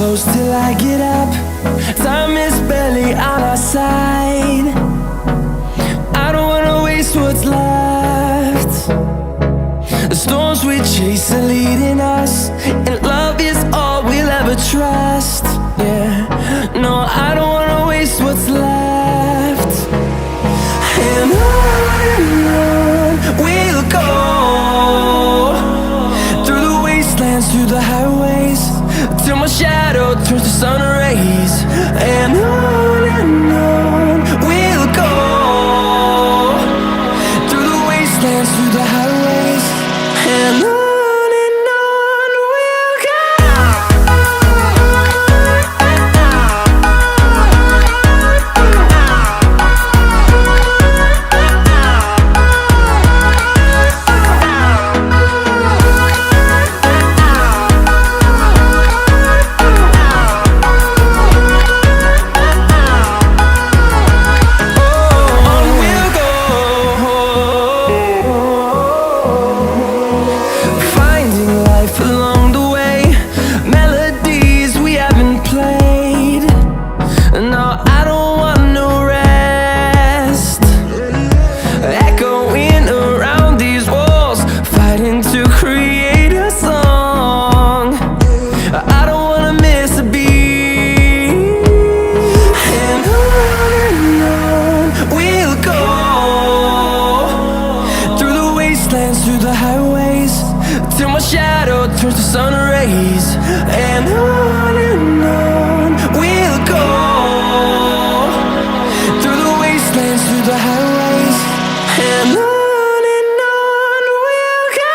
close till I get up. Time is barely on our side. I don't wanna waste what's left. The storms we chase are leading us, and love is all we'll ever trust. Yeah, no, I don't wanna waste what's left. And on we'll go, through the wastelands, through the highways, till my shadow turns to sun rays. And on we'll go, through the wastelands, through the highways, and on. Through the highways, till my shadow turns to sun rays. And on we'll go, through the wastelands, through the highways, and on we'll go.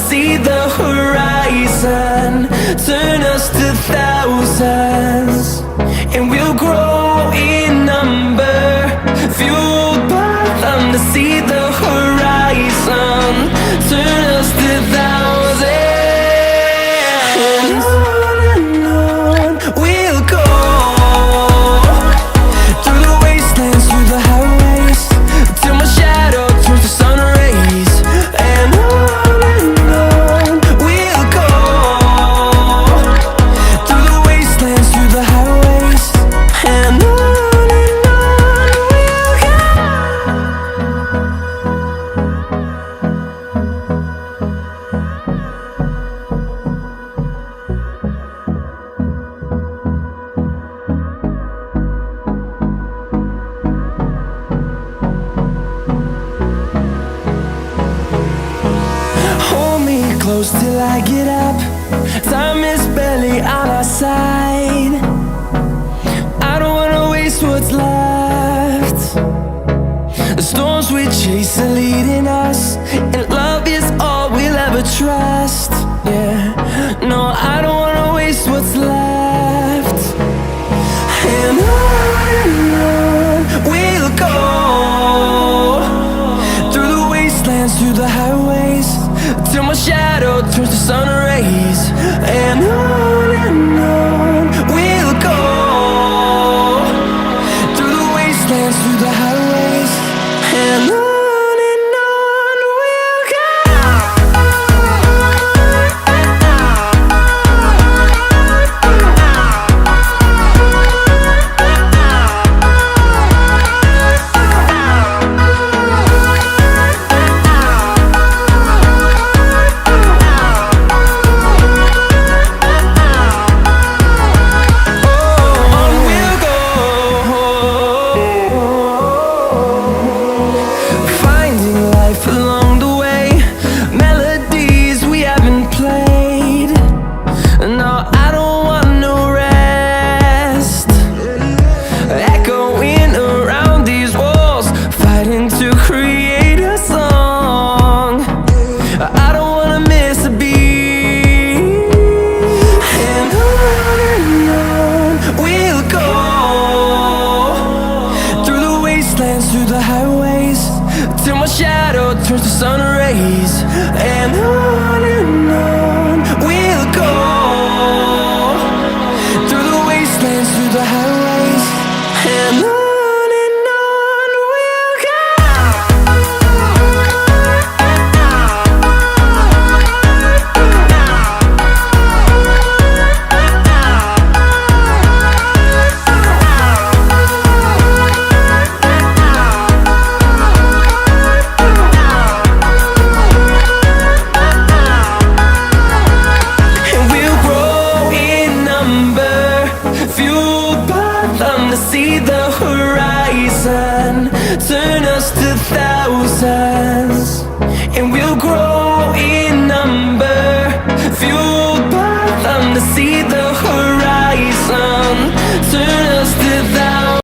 See the horizon turn us to thousands, and we'll grow in number, fueled by them. To see the horizon turn us to thousands, and on we'll go, through the wastelands, through the highways, till my shadow turns to sun rays. And close till I get up. Time is barely on our side. I don't wanna waste what's left. The storms we chase are leading us, and love is all we'll ever trust. Yeah, no, I don't wanna waste what's left. And on we'll go, through the wastelands, through the highways, till my shadow turns to sun rays. And on we'll go, through the wastelands, through the highways, and on. till my shadow turns to sun rays. And